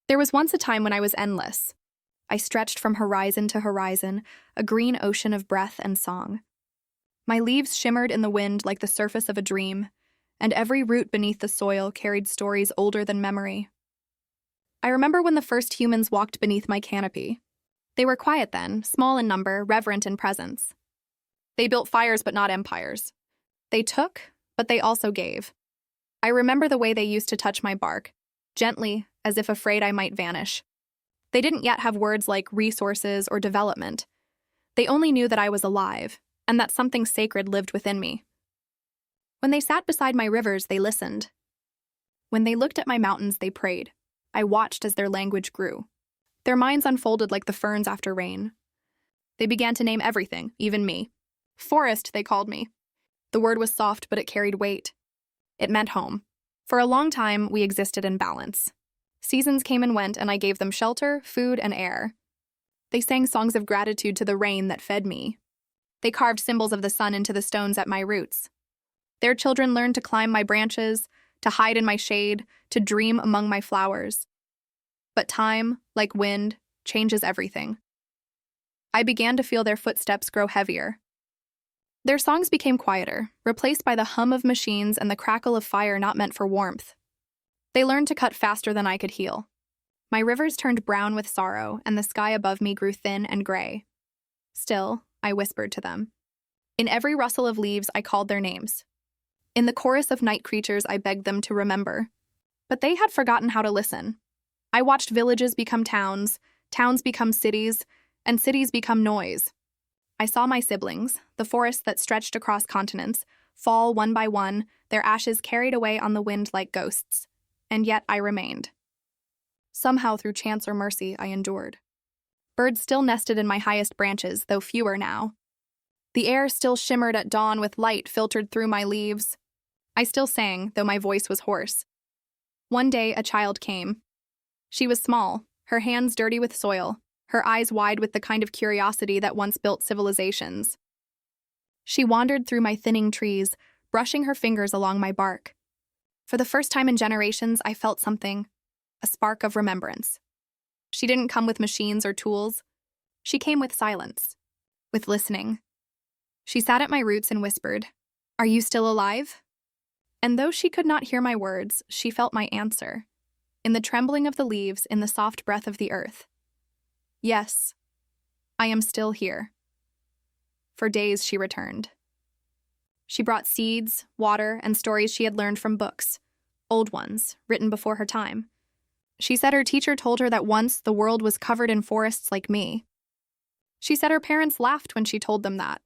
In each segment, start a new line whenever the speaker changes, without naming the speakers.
There was once a time when I was endless. I stretched from horizon to horizon, a green ocean of breath and song. My leaves shimmered in the wind like the surface of a dream, and every root beneath the soil carried stories older than memory. I remember when the first humans walked beneath my canopy. They were quiet then, small in number, reverent in presence. They built fires but not empires. They took, but they also gave. I remember the way they used to touch my bark, gently, as if afraid I might vanish. They didn't yet have words like resources or development. They only knew that I was alive, and that something sacred lived within me. When they sat beside my rivers, they listened. When they looked at my mountains, they prayed. I watched as their language grew. Their minds unfolded like the ferns after rain. They began to name everything, even me. Forest, they called me. The word was soft, but it carried weight. It meant home. For a long time, we existed in balance. Seasons came and went, and I gave them shelter, food, and air. They sang songs of gratitude to the rain that fed me. They carved symbols of the sun into the stones at my roots. Their children learned to climb my branches, to hide in my shade, to dream among my flowers. But time, like wind, changes everything. I began to feel their footsteps grow heavier. Their songs became quieter, replaced by the hum of machines and the crackle of fire not meant for warmth. They learned to cut faster than I could heal. My rivers turned brown with sorrow, and the sky above me grew thin and gray. Still, I whispered to them. In every rustle of leaves, I called their names. In the chorus of night creatures, I begged them to remember. But they had forgotten how to listen. I watched villages become towns, towns become cities, and cities become noise. I saw my siblings, the forests that stretched across continents, fall one by one, their ashes carried away on the wind like ghosts. And yet I remained. Somehow, through chance or mercy, I endured. Birds still nested in my highest branches, though fewer now. The air still shimmered at dawn with light filtered through my leaves. I still sang, though my voice was hoarse. One day, a child came. She was small, her hands dirty with soil, her eyes wide with the kind of curiosity that once built civilizations. She wandered through my thinning trees, brushing her fingers along my bark. For the first time in generations, I felt something, a spark of remembrance. She didn't come with machines or tools. She came with silence, with listening. She sat at my roots and whispered, "Are you still alive?" And though she could not hear my words, she felt my answer, in the trembling of the leaves, in the soft breath of the earth. Yes, I am still here. For days she returned. She brought seeds, water, and stories she had learned from books, old ones, written before her time. She said her teacher told her that once the world was covered in forests like me. She said her parents laughed when she told them that.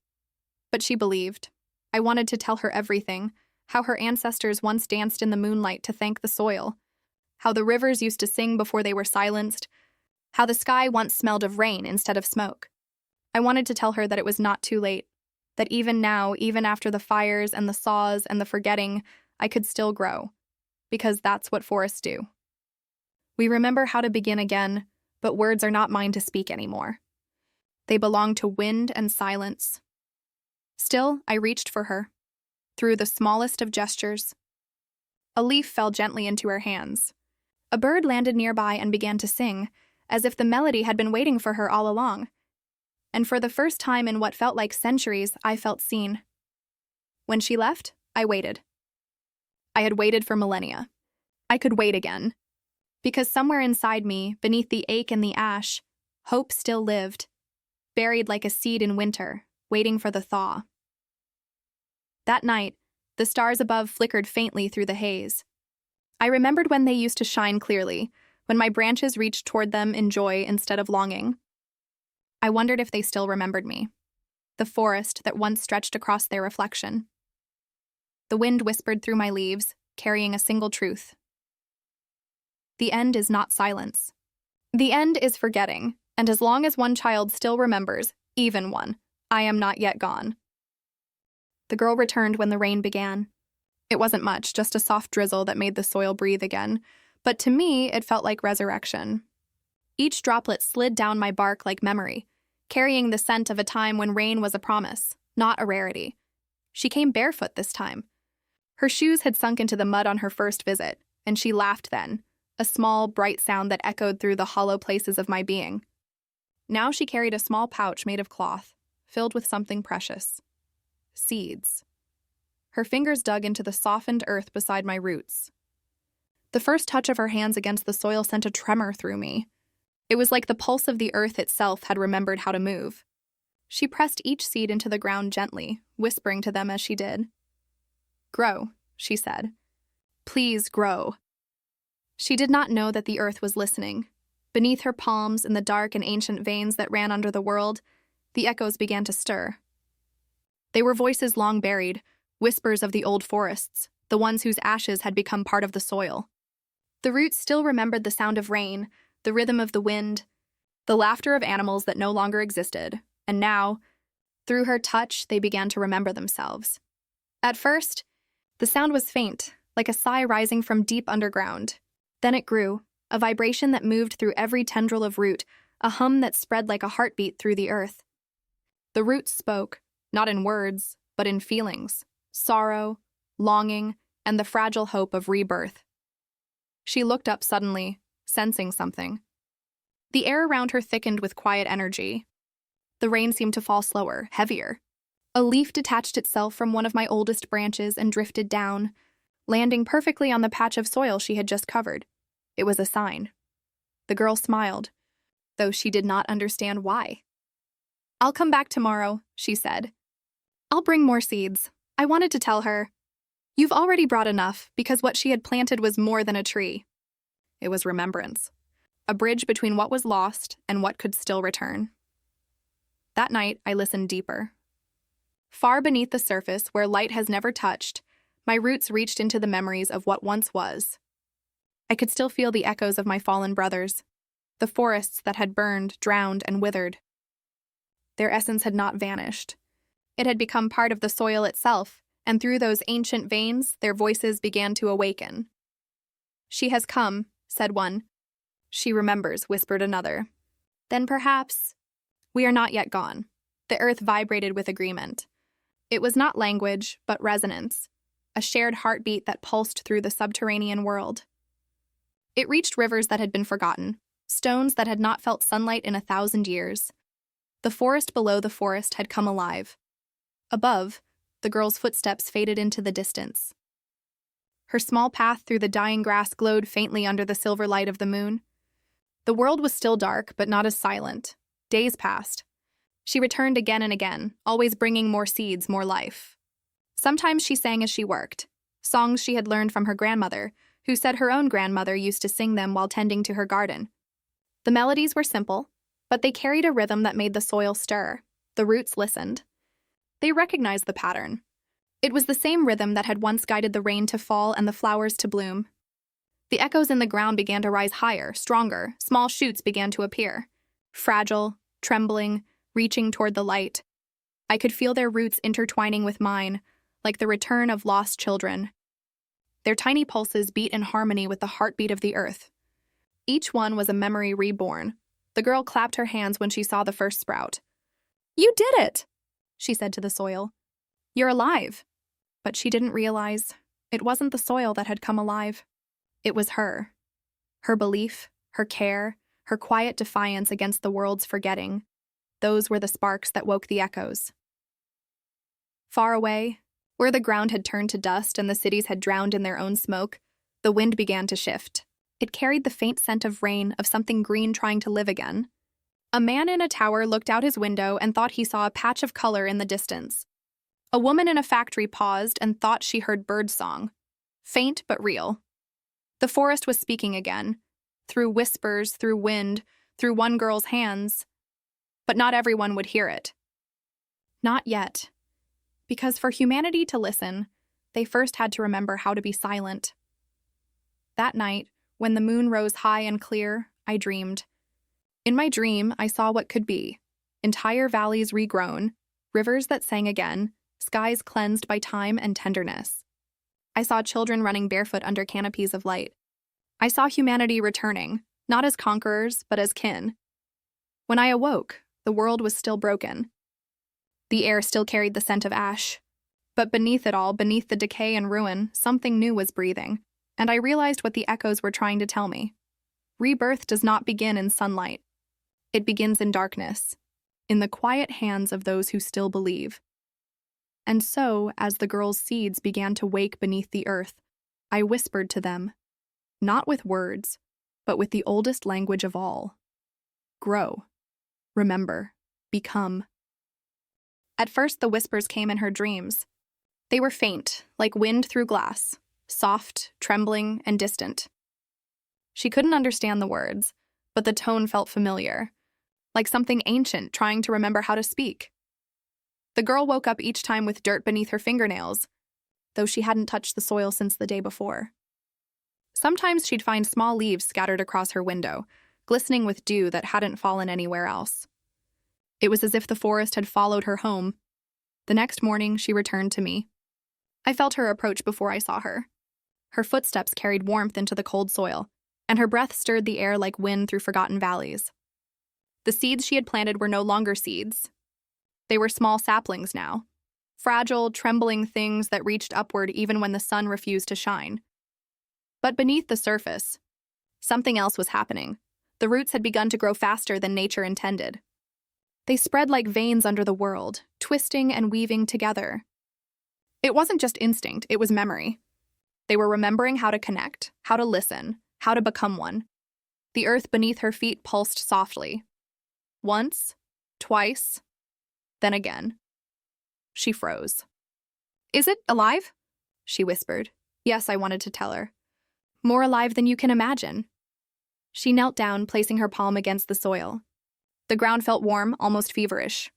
But she believed. I wanted to tell her everything, how her ancestors once danced in the moonlight to thank the soil, how the rivers used to sing before they were silenced, how the sky once smelled of rain instead of smoke. I wanted to tell her that it was not too late, that even now, even after the fires and the saws and the forgetting, I could still grow, because that's what forests do. We remember how to begin again, but words are not mine to speak anymore. They belong to wind and silence. Still, I reached for her, through the smallest of gestures. A leaf fell gently into her hands. A bird landed nearby and began to sing, as if the melody had been waiting for her all along. And for the first time in what felt like centuries, I felt seen. When she left, I waited. I had waited for millennia. I could wait again. Because somewhere inside me, beneath the ache and the ash, hope still lived, buried like a seed in winter, waiting for the thaw. That night, the stars above flickered faintly through the haze. I remembered when they used to shine clearly, when my branches reached toward them in joy instead of longing. I wondered if they still remembered me, the forest that once stretched across their reflection. The wind whispered through my leaves, carrying a single truth. The end is not silence. The end is forgetting, and as long as one child still remembers, even one, I am not yet gone. The girl returned when the rain began. It wasn't much, just a soft drizzle that made the soil breathe again, but to me, it felt like resurrection. Each droplet slid down my bark like memory, carrying the scent of a time when rain was a promise, not a rarity. She came barefoot this time. Her shoes had sunk into the mud on her first visit, and she laughed then, a small, bright sound that echoed through the hollow places of my being. Now she carried a small pouch made of cloth, filled with something precious. Seeds. Her fingers dug into the softened earth beside my roots. The first touch of her hands against the soil sent a tremor through me. It was like the pulse of the earth itself had remembered how to move. She pressed each seed into the ground gently, whispering to them as she did. "Grow," she said. "Please grow." She did not know that the earth was listening. Beneath her palms, in the dark and ancient veins that ran under the world, the echoes began to stir. They were voices long buried, whispers of the old forests, the ones whose ashes had become part of the soil. The roots still remembered the sound of rain, the rhythm of the wind, the laughter of animals that no longer existed, and now, through her touch, they began to remember themselves. At first, the sound was faint, like a sigh rising from deep underground. Then it grew, a vibration that moved through every tendril of root, a hum that spread like a heartbeat through the earth. The roots spoke, not in words, but in feelings, sorrow, longing, and the fragile hope of rebirth. She looked up suddenly, sensing something. The air around her thickened with quiet energy. The rain seemed to fall slower, heavier. A leaf detached itself from one of my oldest branches and drifted down, landing perfectly on the patch of soil she had just covered. It was a sign. The girl smiled, though she did not understand why. "I'll come back tomorrow," she said. "I'll bring more seeds." I wanted to tell her, "You've already brought enough," because what she had planted was more than a tree. It was remembrance, a bridge between what was lost and what could still return. That night, I listened deeper. Far beneath the surface, where light has never touched, my roots reached into the memories of what once was. I could still feel the echoes of my fallen brothers, the forests that had burned, drowned, and withered. Their essence had not vanished. It had become part of the soil itself, and through those ancient veins, their voices began to awaken. "She has come," said one. "She remembers," whispered another. "Then perhaps—" "We are not yet gone." The earth vibrated with agreement. It was not language, but resonance, a shared heartbeat that pulsed through the subterranean world. It reached rivers that had been forgotten, stones that had not felt sunlight in 1,000 years. The forest below the forest had come alive. Above, the girl's footsteps faded into the distance. Her small path through the dying grass glowed faintly under the silver light of the moon. The world was still dark, but not as silent. Days passed. She returned again and again, always bringing more seeds, more life. Sometimes she sang as she worked, songs she had learned from her grandmother, who said her own grandmother used to sing them while tending to her garden. The melodies were simple, but they carried a rhythm that made the soil stir. The roots listened. They recognized the pattern. It was the same rhythm that had once guided the rain to fall and the flowers to bloom. The echoes in the ground began to rise higher, stronger. Small shoots began to appear, fragile, trembling, reaching toward the light. I could feel their roots intertwining with mine, like the return of lost children. Their tiny pulses beat in harmony with the heartbeat of the earth. Each one was a memory reborn. The girl clapped her hands when she saw the first sprout. "You did it!" she said to the soil. "You're alive." But she didn't realize it wasn't the soil that had come alive. It was her. Her belief, her care, her quiet defiance against the world's forgetting. Those were the sparks that woke the echoes. Far away, where the ground had turned to dust and the cities had drowned in their own smoke, the wind began to shift. It carried the faint scent of rain, of something green trying to live again. A man in a tower looked out his window and thought he saw a patch of color in the distance. A woman in a factory paused and thought she heard birdsong, faint but real. The forest was speaking again, through whispers, through wind, through one girl's hands. But not everyone would hear it. Not yet. Because for humanity to listen, they first had to remember how to be silent. That night, when the moon rose high and clear, I dreamed. In my dream, I saw what could be. Entire valleys regrown, rivers that sang again, skies cleansed by time and tenderness. I saw children running barefoot under canopies of light. I saw humanity returning, not as conquerors, but as kin. When I awoke, the world was still broken. The air still carried the scent of ash. But beneath it all, beneath the decay and ruin, something new was breathing. And I realized what the echoes were trying to tell me. Rebirth does not begin in sunlight. It begins in darkness, in the quiet hands of those who still believe. And so, as the girl's seeds began to wake beneath the earth, I whispered to them, not with words, but with the oldest language of all. Grow. Remember. Become. At first, the whispers came in her dreams. They were faint, like wind through glass, soft, trembling, and distant. She couldn't understand the words, but the tone felt familiar, like something ancient trying to remember how to speak. The girl woke up each time with dirt beneath her fingernails, though she hadn't touched the soil since the day before. Sometimes she'd find small leaves scattered across her window, glistening with dew that hadn't fallen anywhere else. It was as if the forest had followed her home. The next morning, she returned to me. I felt her approach before I saw her. Her footsteps carried warmth into the cold soil, and her breath stirred the air like wind through forgotten valleys. The seeds she had planted were no longer seeds. They were small saplings now, fragile, trembling things that reached upward even when the sun refused to shine. But beneath the surface, something else was happening. The roots had begun to grow faster than nature intended. They spread like veins under the world, twisting and weaving together. It wasn't just instinct, it was memory. They were remembering how to connect, how to listen, how to become one. The earth beneath her feet pulsed softly. Once, twice, then again. She froze. "Is it alive?" she whispered. Yes, I wanted to tell her. More alive than you can imagine. She knelt down, placing her palm against the soil. The ground felt warm, almost feverish.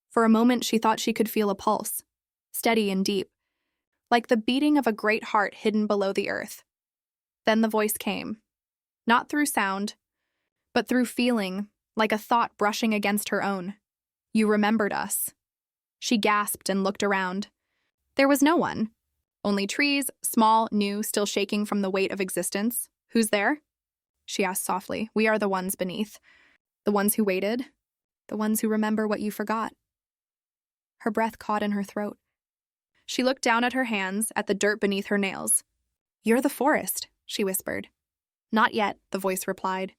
For a moment, she thought she could feel a pulse, steady and deep, like the beating of a great heart hidden below the earth. Then the voice came, not through sound, but through feeling, like a thought brushing against her own. "You remembered us." She gasped and looked around. There was no one. Only trees, small, new, still shaking from the weight of existence. "Who's there?" she asked softly. "We are the ones beneath. The ones who waited. The ones who remember what you forgot." Her breath caught in her throat. She looked down at her hands, at the dirt beneath her nails. "You're the forest," she whispered. "Not yet," the voice replied.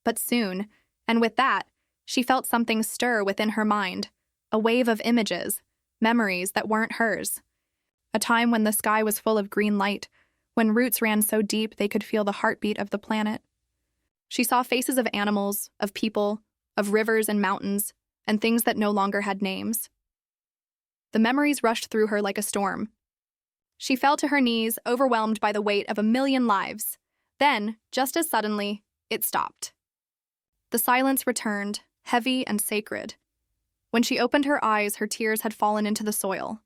But soon, and with that, she felt something stir within her mind, a wave of images, memories that weren't hers. A time when the sky was full of green light, when roots ran so deep they could feel the heartbeat of the planet. She saw faces of animals, of people, of rivers and mountains, and things that no longer had names. The memories rushed through her like a storm. She fell to her knees, overwhelmed by the weight of 1,000,000 lives. Then, just as suddenly, it stopped. The silence returned, heavy and sacred. When she opened her eyes, her tears had fallen into the soil.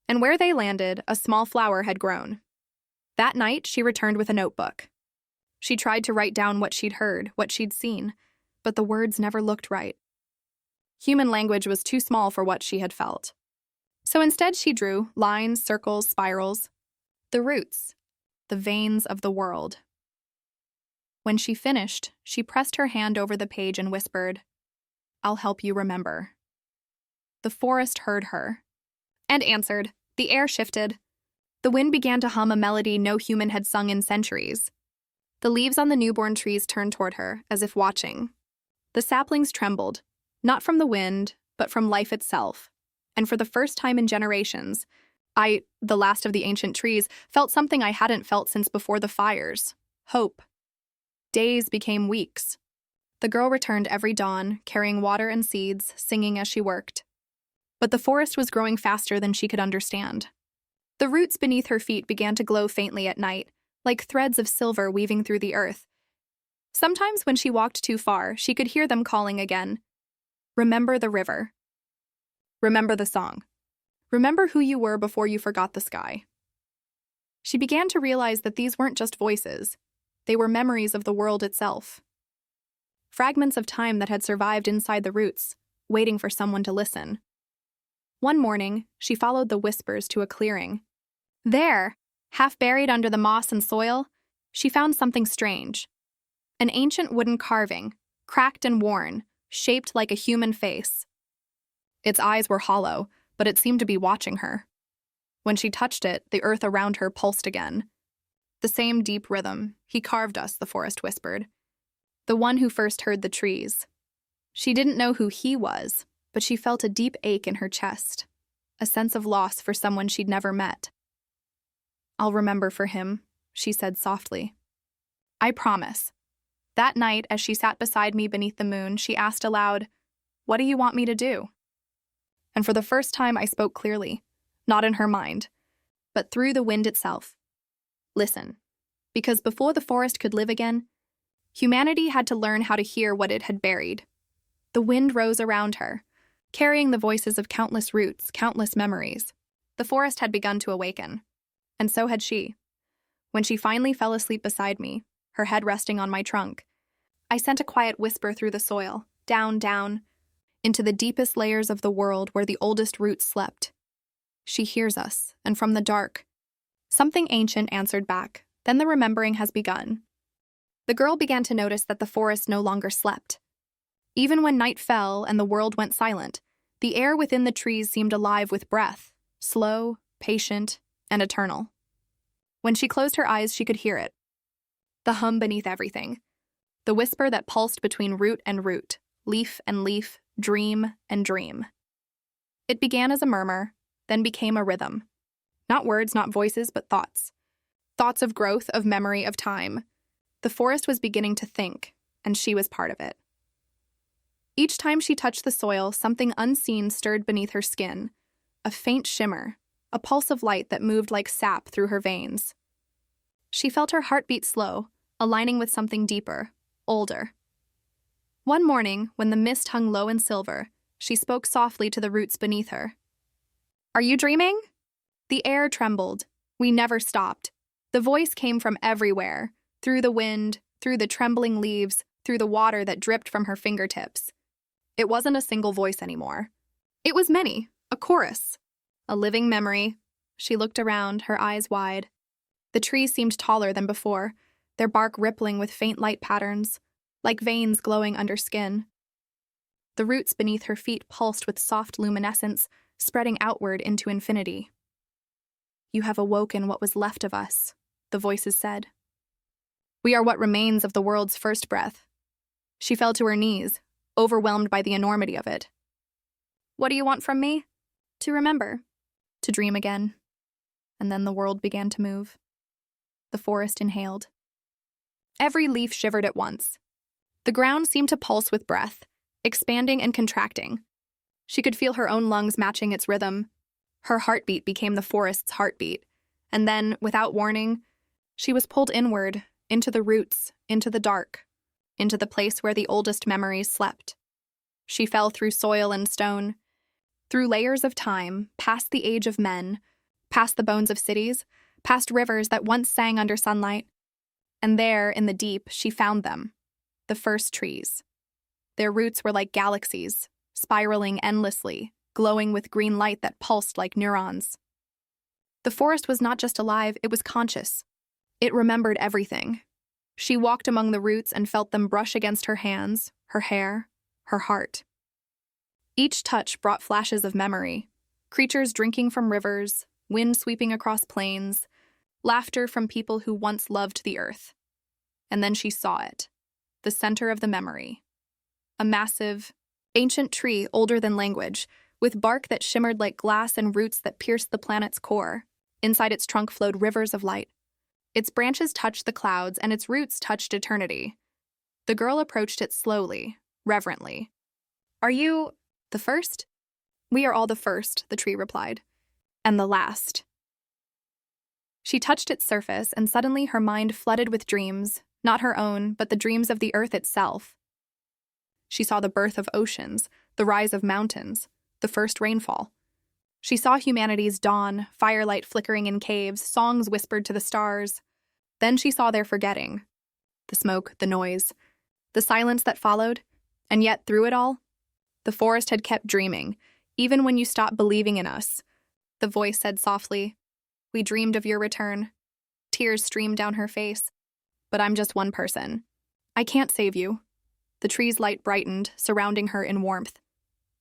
And where they landed, a small flower had grown. That night, she returned with a notebook. She tried to write down what she'd heard, what she'd seen, but the words never looked right. Human language was too small for what she had felt. So instead she drew lines, circles, spirals, the roots, the veins of the world. When she finished, she pressed her hand over the page and whispered, "I'll help you remember." The forest heard her and answered. The air shifted. The wind began to hum a melody no human had sung in centuries. The leaves on the newborn trees turned toward her, as if watching. The saplings trembled, not from the wind, but from life itself. And for the first time in generations, I, the last of the ancient trees, felt something I hadn't felt since before the fires: hope. Days became weeks. The girl returned every dawn, carrying water and seeds, singing as she worked. But the forest was growing faster than she could understand. The roots beneath her feet began to glow faintly at night, like threads of silver weaving through the earth. Sometimes when she walked too far, she could hear them calling again. Remember the river. Remember the song. Remember who you were before you forgot the sky. She began to realize that these weren't just voices. They were memories of the world itself. Fragments of time that had survived inside the roots, waiting for someone to listen. One morning, she followed the whispers to a clearing. There, half buried under the moss and soil, she found something strange. An ancient wooden carving, cracked and worn, shaped like a human face. Its eyes were hollow, but it seemed to be watching her. When she touched it, the earth around her pulsed again. The same deep rhythm. He carved us, the forest whispered. The one who first heard the trees. She didn't know who he was, but she felt a deep ache in her chest, a sense of loss for someone she'd never met. I'll remember for him, she said softly. I promise. That night, as she sat beside me beneath the moon, she asked aloud, "What do you want me to do?" And for the first time, I spoke clearly, not in her mind, but through the wind itself. Listen, because before the forest could live again, humanity had to learn how to hear what it had buried. The wind rose around her, carrying the voices of countless roots, countless memories. The forest had begun to awaken, and so had she. When she finally fell asleep beside me, her head resting on my trunk, I sent a quiet whisper through the soil, down, down, into the deepest layers of the world where the oldest roots slept. She hears us, and from the dark, something ancient answered back. Then the remembering has begun. The girl began to notice that the forest no longer slept. Even when night fell and the world went silent, the air within the trees seemed alive with breath, slow, patient, and eternal. When she closed her eyes, she could hear it. The hum beneath everything. The whisper that pulsed between root and root, leaf and leaf, dream and dream. It began as a murmur, then became a rhythm. Not words, not voices, but thoughts. Thoughts of growth, of memory, of time. The forest was beginning to think, and she was part of it. Each time she touched the soil, something unseen stirred beneath her skin, a faint shimmer, a pulse of light that moved like sap through her veins. She felt her heartbeat slow, aligning with something deeper, older. One morning, when the mist hung low and silver, she spoke softly to the roots beneath her. "Are you dreaming?" The air trembled. We never stopped. The voice came from everywhere, through the wind, through the trembling leaves, through the water that dripped from her fingertips. It wasn't a single voice anymore. It was many, a chorus, a living memory. She looked around, her eyes wide. The trees seemed taller than before, their bark rippling with faint light patterns, like veins glowing under skin. The roots beneath her feet pulsed with soft luminescence, spreading outward into infinity. "You have awoken what was left of us," the voices said. "We are what remains of the world's first breath." She fell to her knees, overwhelmed by the enormity of it. "What do you want from me?" "To remember, to dream again." And then the world began to move. The forest inhaled. Every leaf shivered at once. The ground seemed to pulse with breath, expanding and contracting. She could feel her own lungs matching its rhythm. Her heartbeat became the forest's heartbeat. And then, without warning, she was pulled inward, into the roots, into the dark, into the place where the oldest memories slept. She fell through soil and stone, through layers of time, past the age of men, past the bones of cities, past rivers that once sang under sunlight. And there, in the deep, she found them, the first trees. Their roots were like galaxies, spiraling endlessly, glowing with green light that pulsed like neurons. The forest was not just alive, it was conscious. It remembered everything. She walked among the roots and felt them brush against her hands, her hair, her heart. Each touch brought flashes of memory, creatures drinking from rivers, wind sweeping across plains, laughter from people who once loved the earth. And then she saw it, the center of the memory. A massive, ancient tree older than language, with bark that shimmered like glass and roots that pierced the planet's core. Inside its trunk flowed rivers of light. Its branches touched the clouds, and its roots touched eternity. The girl approached it slowly, reverently. "Are you the first?" "We are all the first," the tree replied. "And the last." She touched its surface, and suddenly her mind flooded with dreams, not her own, but the dreams of the earth itself. She saw the birth of oceans, the rise of mountains, the first rainfall. She saw humanity's dawn, firelight flickering in caves, songs whispered to the stars. Then she saw their forgetting. The smoke, the noise, the silence that followed. And yet, through it all, the forest had kept dreaming, even when you stopped believing in us. The voice said softly, "We dreamed of your return." Tears streamed down her face. "But I'm just one person. I can't save you." The tree's light brightened, surrounding her in warmth.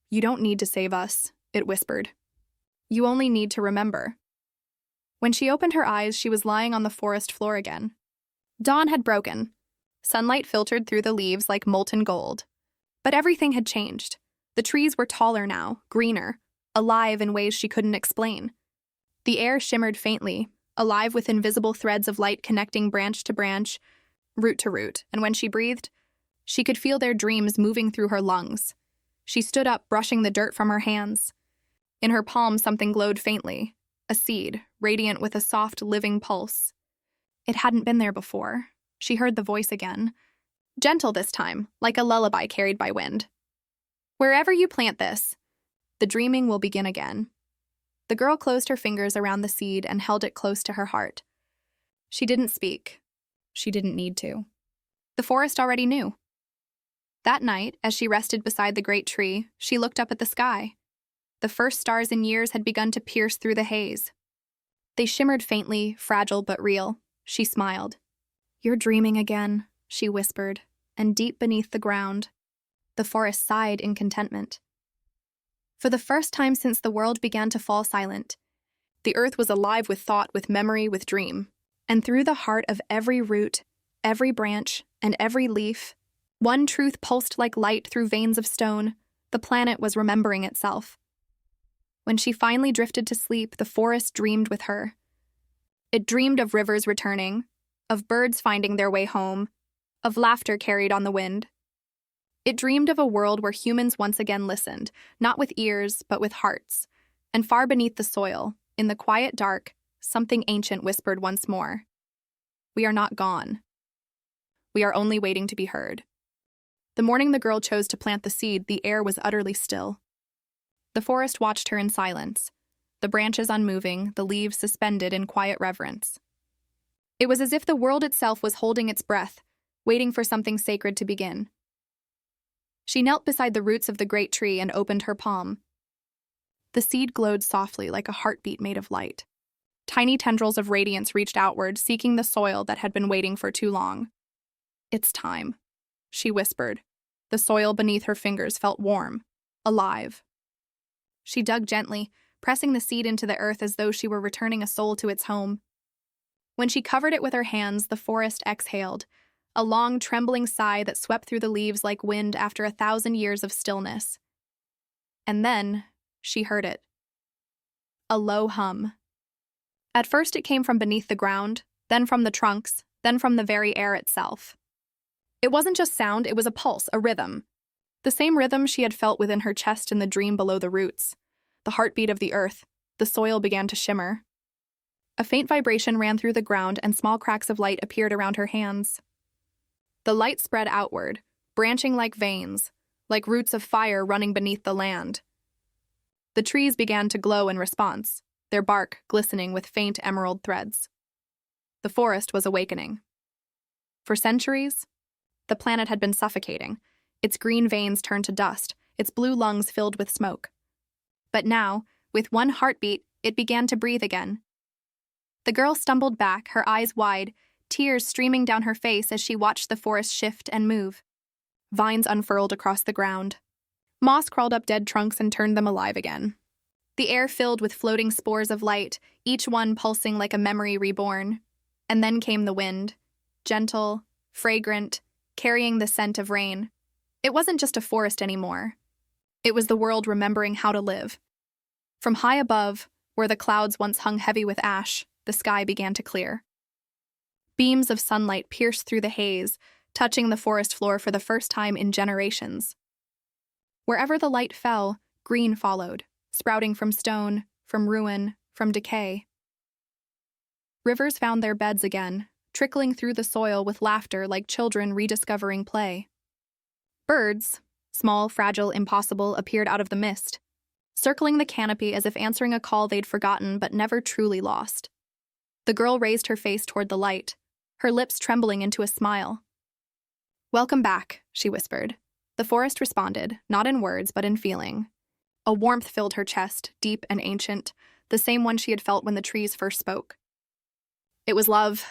"You don't need to save us," it whispered. "You only need to remember." When she opened her eyes, she was lying on the forest floor again. Dawn had broken. Sunlight filtered through the leaves like molten gold. But everything had changed. The trees were taller now, greener, alive in ways she couldn't explain. The air shimmered faintly, alive with invisible threads of light connecting branch to branch, root to root, and when she breathed, she could feel their dreams moving through her lungs. She stood up, brushing the dirt from her hands. In her palm, something glowed faintly, a seed, radiant with a soft, living pulse. It hadn't been there before. She heard the voice again. Gentle this time, like a lullaby carried by wind. Wherever you plant this, the dreaming will begin again. The girl closed her fingers around the seed and held it close to her heart. She didn't speak. She didn't need to. The forest already knew. That night, as she rested beside the great tree, she looked up at the sky. The first stars in years had begun to pierce through the haze. They shimmered faintly, fragile but real. She smiled. "You're dreaming again," she whispered, and deep beneath the ground, the forest sighed in contentment. For the first time since the world began to fall silent, the earth was alive with thought, with memory, with dream. And through the heart of every root, every branch, and every leaf, one truth pulsed like light through veins of stone. The planet was remembering itself. When she finally drifted to sleep, the forest dreamed with her. It dreamed of rivers returning, of birds finding their way home, of laughter carried on the wind. It dreamed of a world where humans once again listened, not with ears, but with hearts. And far beneath the soil, in the quiet dark, something ancient whispered once more. We are not gone. We are only waiting to be heard. The morning the girl chose to plant the seed, the air was utterly still. The forest watched her in silence, the branches unmoving, the leaves suspended in quiet reverence. It was as if the world itself was holding its breath, waiting for something sacred to begin. She knelt beside the roots of the great tree and opened her palm. The seed glowed softly like a heartbeat made of light. Tiny tendrils of radiance reached outward, seeking the soil that had been waiting for too long. "It's time," she whispered. The soil beneath her fingers felt warm, alive. She dug gently, pressing the seed into the earth as though she were returning a soul to its home. When she covered it with her hands, the forest exhaled, a long, trembling sigh that swept through the leaves like wind after 1,000 years of stillness. And then she heard it. A low hum. At first it came from beneath the ground, then from the trunks, then from the very air itself. It wasn't just sound, it was a pulse, a rhythm. The same rhythm she had felt within her chest in the dream below the roots. The heartbeat of the earth. The soil began to shimmer. A faint vibration ran through the ground and small cracks of light appeared around her hands. The light spread outward, branching like veins, like roots of fire running beneath the land. The trees began to glow in response, their bark glistening with faint emerald threads. The forest was awakening. For centuries, the planet had been suffocating, its green veins turned to dust, its blue lungs filled with smoke. But now, with one heartbeat, it began to breathe again. The girl stumbled back, her eyes wide, tears streaming down her face as she watched the forest shift and move. Vines unfurled across the ground. Moss crawled up dead trunks and turned them alive again. The air filled with floating spores of light, each one pulsing like a memory reborn. And then came the wind, gentle, fragrant, carrying the scent of rain. It wasn't just a forest anymore. It was the world remembering how to live. From high above, where the clouds once hung heavy with ash, the sky began to clear. Beams of sunlight pierced through the haze, touching the forest floor for the first time in generations. Wherever the light fell, green followed, sprouting from stone, from ruin, from decay. Rivers found their beds again, trickling through the soil with laughter like children rediscovering play. Birds, small, fragile, impossible, appeared out of the mist, circling the canopy as if answering a call they'd forgotten but never truly lost. The girl raised her face toward the light, her lips trembling into a smile. "Welcome back," she whispered. The forest responded, not in words but in feeling. A warmth filled her chest, deep and ancient, the same one she had felt when the trees first spoke. It was love,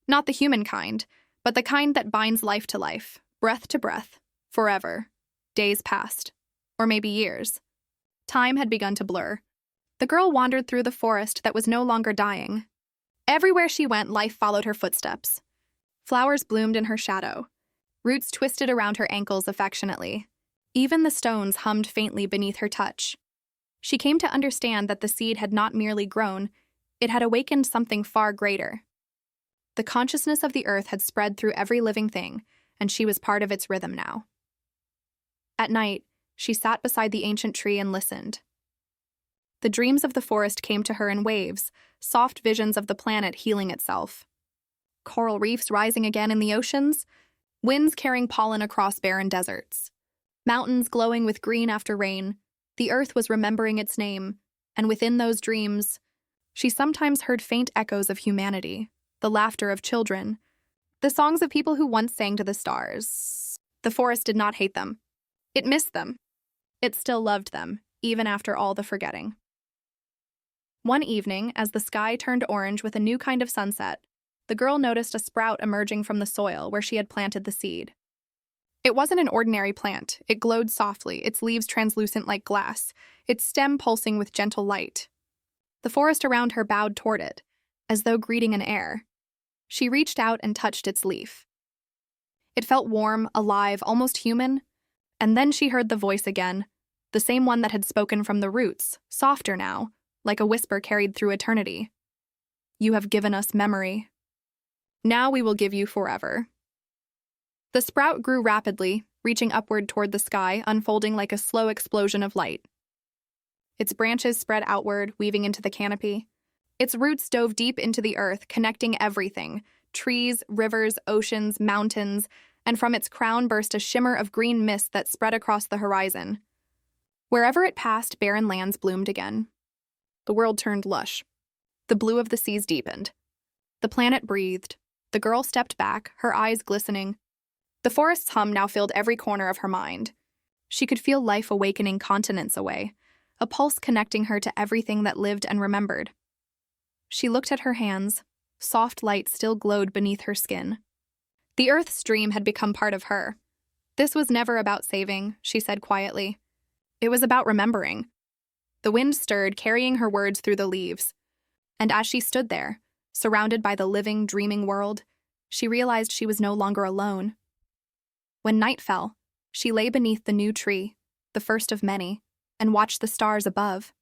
not the human kind, but the kind that binds life to life, breath to breath, forever. Days passed, or maybe years. Time had begun to blur. The girl wandered through the forest that was no longer dying, Everywhere she went, life followed her footsteps. Flowers bloomed in her shadow. Roots twisted around her ankles affectionately. Even the stones hummed faintly beneath her touch. She came to understand that the seed had not merely grown, it had awakened something far greater. The consciousness of the earth had spread through every living thing, and she was part of its rhythm now. At night, she sat beside the ancient tree and listened. The dreams of the forest came to her in waves, soft visions of the planet healing itself. Coral reefs rising again in the oceans, winds carrying pollen across barren deserts. Mountains glowing with green after rain, the earth was remembering its name, and within those dreams, she sometimes heard faint echoes of humanity, the laughter of children, the songs of people who once sang to the stars. The forest did not hate them. It missed them. It still loved them, even after all the forgetting. One evening, as the sky turned orange with a new kind of sunset, the girl noticed a sprout emerging from the soil where she had planted the seed. It wasn't an ordinary plant. It glowed softly, its leaves translucent like glass, its stem pulsing with gentle light. The forest around her bowed toward it, as though greeting an heir. She reached out and touched its leaf. It felt warm, alive, almost human, and then she heard the voice again, the same one that had spoken from the roots, softer now, like a whisper carried through eternity. You have given us memory. Now we will give you forever. The sprout grew rapidly, reaching upward toward the sky, unfolding like a slow explosion of light. Its branches spread outward, weaving into the canopy. Its roots dove deep into the earth, connecting everything: trees, rivers, oceans, mountains, and from its crown burst a shimmer of green mist that spread across the horizon. Wherever it passed, barren lands bloomed again. The world turned lush. The blue of the seas deepened. The planet breathed. The girl stepped back, her eyes glistening. The forest's hum now filled every corner of her mind. She could feel life awakening continents away, a pulse connecting her to everything that lived and remembered. She looked at her hands. Soft light still glowed beneath her skin. The earth's dream had become part of her. This was never about saving, she said quietly. It was about remembering. The wind stirred, carrying her words through the leaves. And as she stood there, surrounded by the living, dreaming world, she realized she was no longer alone. When night fell, she lay beneath the new tree, the first of many, and watched the stars above.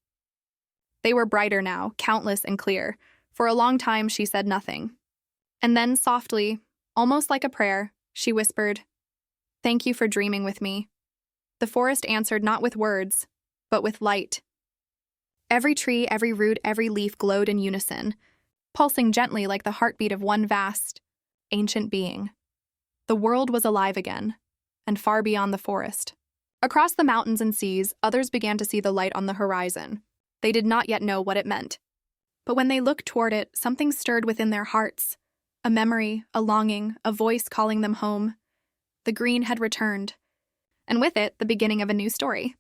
They were brighter now, countless and clear. For a long time, she said nothing. And then, softly, almost like a prayer, she whispered, "Thank you for dreaming with me." The forest answered not with words, but with light. Every tree, every root, every leaf glowed in unison, pulsing gently like the heartbeat of one vast, ancient being. The world was alive again, and far beyond the forest. Across the mountains and seas, others began to see the light on the horizon. They did not yet know what it meant. But when they looked toward it, something stirred within their hearts. A memory, a longing, a voice calling them home. The green had returned. And with it, the beginning of a new story.